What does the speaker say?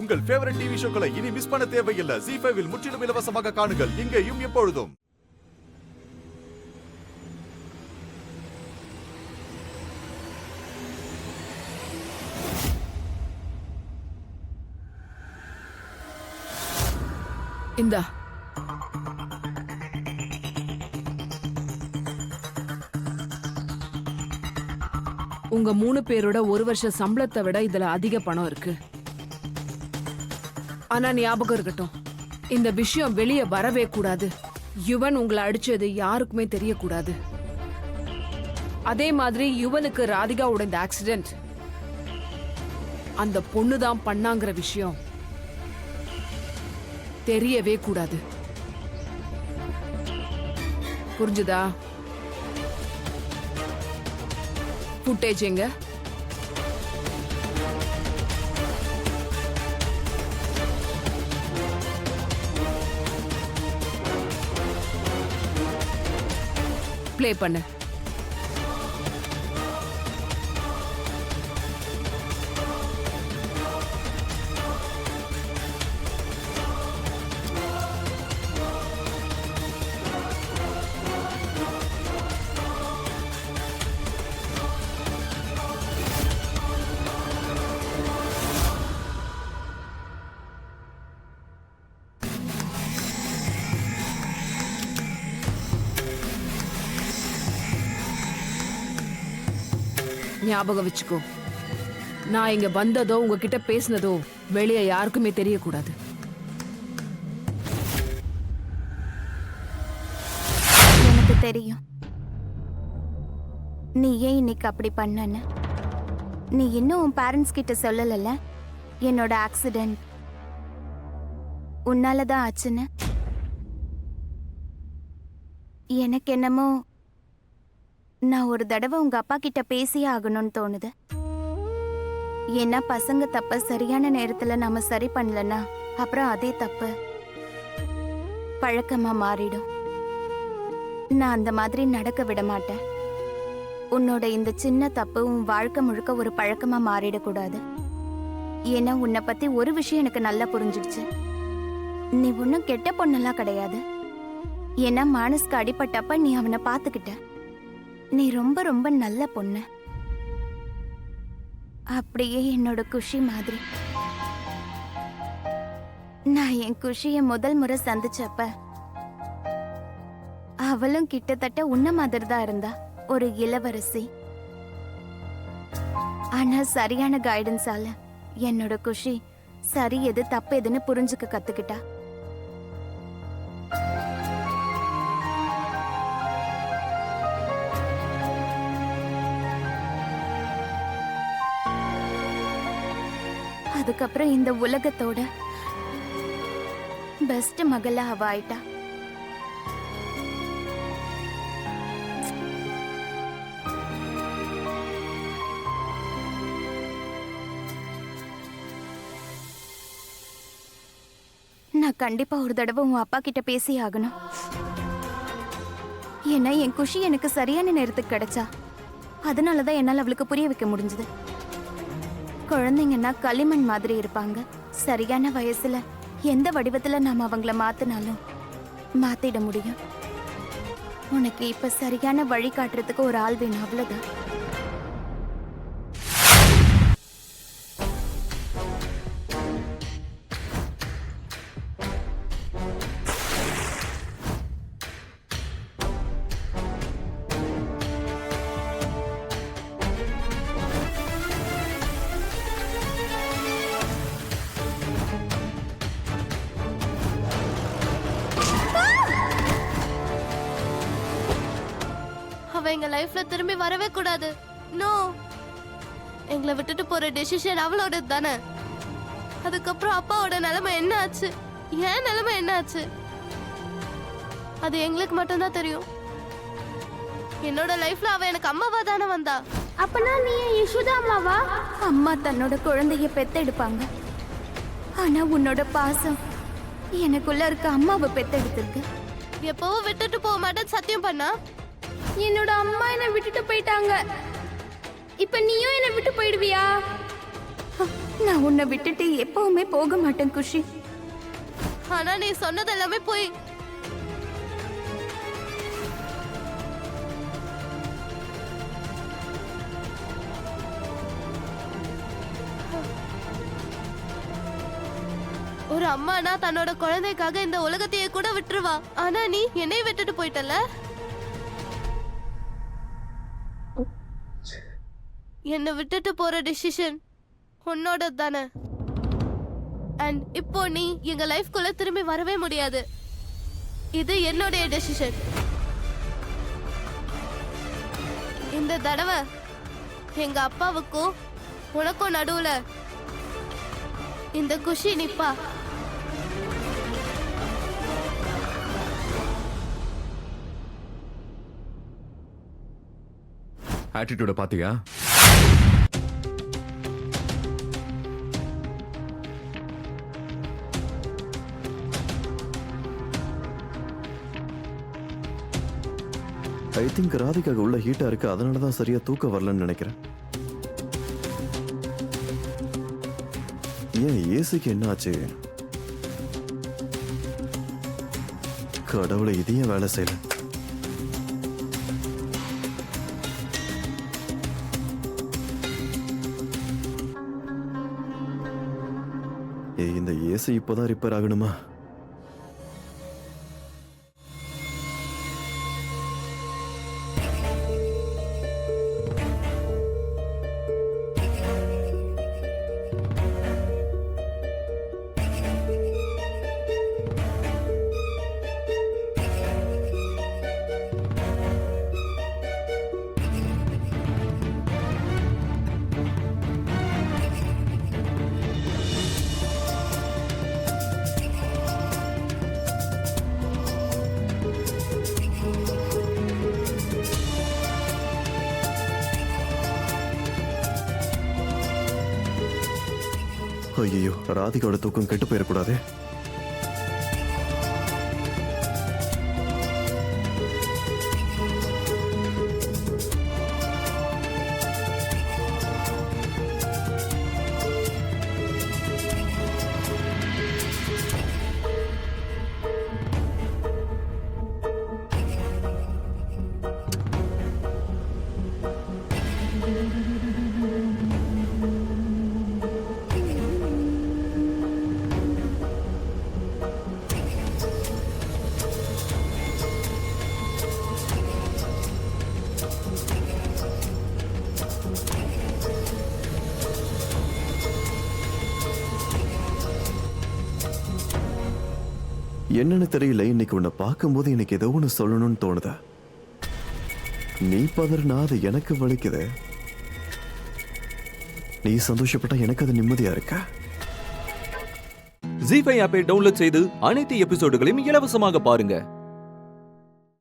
உங்கள் favourite TV ஷோக்களை இனி miss பண்ண தேவையில்லை. ZEE5 இல் முற்றிலும் இலவசமாக காணுங்கள். இங்கேயும் எப்பொழுதும். இந்தா உங்க 3 பேரோட ஒரு வருஷ சம்பளத்தை விட இதுல அதிக பணம் இருக்கு. ஆனா ஞாபகம் இருக்கட்டும், இந்த விஷயம் வெளியே வரவே கூடாது. யுவன் உங்களை அடிச்சது யாருக்குமே தெரியக்கூடாது. அதே மாதிரி யுவனுக்கு ராதிகாவோட இந்த ஆக்சிடென்ட் அந்த பொண்ணுதான் பண்ணாங்கிற விஷயம் தெரியவே கூடாது. புரிஞ்சுதா? ஃபுட்டேஜ் எங்க? ப்ளே பண்ணு. ஞாபகம் வச்சுக்கோ, நான் இங்க வந்ததோ உங்ககிட்ட பேசினதோ வெளியே யாருக்குமே தெரியக்கூடாது. எனக்கு தெரியும் நீ ஏன் இன்னைக்கு அப்படி பண்ணன்னு. நீ இன்னும் உன் பேரண்ட்ஸ் கிட்ட சொல்லல என்னோட ஆக்சிடென்ட் உன்னாலதான் ஆச்சுன்னு. எனக்கு என்னமோ நான் ஒரு தடவை உங்க அப்பா கிட்ட பேசியே ஆகணும்னு தோணுது. ஏன்னா பசங்க தப்ப சரியான நேரத்துல நாம சரி பண்ணலன்னா அப்புறம் அதே தப்பு பழக்கமா மாறிடும். நான் அந்த மாதிரி நடக்க விட மாட்டேன். உன்னோட இந்த சின்ன தப்பு உன் வாழ்க்கை முழுக்க ஒரு பழக்கமா மாறிடக்கூடாது. ஏன்னா உன்னை பத்தி ஒரு விஷயம் எனக்கு நல்லா புரிஞ்சிடுச்சு. நீ ஒன்னும் கெட்ட பொண்ணெல்லாம் கிடையாது. ஏன்னா மானஸ்க்கு அடிபட்டப்ப நீ அவனை பாத்துக்கிட்ட. நீ ரொம்ப ரொம்ப நல்ல பொண்ணு. அப்படியே என்னோட குஷி மாதிரி. நான் என் குஷிய முதல் முறை சந்திச்சப்ப அவளும் கிட்டத்தட்ட உன்ன மாதிரி தான் இருந்தா, ஒரு இளவரசி. ஆனா சரியான கைடன்ஸால என்னோட குஷி சரி எது தப்பு எதுன்னு புரிஞ்சுக்க கத்துக்கிட்டா. அதுக்கப்புறம் இந்த உலகத்தோட பெஸ்ட் மகளா அவ ஆயிட்டா. நான் கண்டிப்பா ஒரு தடவை உன் அப்பா கிட்ட பேசி ஆகணும். ஏன்னா என் குஷி எனக்கு சரியான நேரத்துக்கு கிடைச்சா. அதனாலதான் என்னால அவளுக்கு புரிய வைக்க முடிஞ்சது. குழந்தைங்கன்னா களிமண் மாதிரி இருப்பாங்க. சரியான வயசுல எந்த வடிவத்துல நாம அவங்கள மாத்தினாலும் மாத்திட முடியும். உனக்கு இப்ப சரியான வழி காட்டுறதுக்கு ஒரு ஆள் வேணும், அவ்வளவுதான். எங்க லைஃப்ல திரும்பி வரவே கூடாது. நோ, எங்களை விட்டுட்டு போற டெசிஷன் அவளோட தானே. அதுக்கப்புறம் அப்பாவோட நிலைமை என்ன ஆச்சு, ஏன் நிலைமை என்ன ஆச்சு, அது எங்களுக்கு மட்டும்தான் தெரியும். என்னோட லைஃப்ல அவ எனக்கு அம்மாவா தானே வந்தா. அப்பனா நீ யசோதா அம்மாவா? அம்மா தன்னோட குழந்தைய பெத்தெடுப்பாங்க. ஆனா உன்னோட பாசம் எனக்குள்ள இருக்க அம்மாவை பெத்தெடுத்திருக்கு. எப்பவும் விட்டுட்டு போக மாட்டேன்னு சத்தியம் பண்ணா. என்னோட அம்மா என்னை விட்டுட்டு போயிட்டாங்க. இப்ப நீயும் என்னை விட்டு போயிடுவியா? நான் உன்னை விட்டுட்டு எப்பவுமே போக மாட்டேன் குஷி. ஆனா நீ சொன்னது எல்லாமே போய். ஒரு அம்மானா தன்னோட குழந்தைக்காக இந்த உலகத்தையே கூட விட்டுருவா. ஆனா நீ என்னை விட்டுட்டு போயிட்டல. என்னை விட்டுட்டு போற டிசிஷன் உன்னோட தானே. அண்ட் இப்போ நீ எங்க லைஃப்குள்ள திரும்பி வரவே முடியாது. இது என்னுடைய டெசிஷன். இந்த தடவை எங்க அப்பாவுக்கும் உனக்கும் நடுவுல இந்த குஷி நிப்பா. ஆட்டிடியூட பாத்தியா? ஐ திங்க் ராதிகாக உள்ள ஹீட்டா இருக்கு, அதனால தான் சரியா தூக்கம் வரலன்னு நினைக்கிறேன். ஏன் ஏசிக்கு என்ன ஆச்சு? கடவுளை, இதையும் வேலை செய்யல. இந்த ஏசி இப்போதான் ரிப்பேர் ஆகணுமா? ஐயோ, ராதிகாவோட தூக்கம் கெட்டு போயிடக்கூடாது. என்னன்னு தெரியல, இன்னைக்கு உன்னை பார்க்கும்போது எனக்கு ஏதோ ஒன்று சொல்லணும்னு தோணுதா. நீ பதறினா அது எனக்கு வலிக்குது, நீ சந்தோஷப்பட்டா எனக்கு அது நிம்மதியா இருக்கா? ஜீ5 ஆப்பை டவுன்லோட் செய்து அனைத்து எபிசோடுகளையும் இலவசமாக பாருங்க.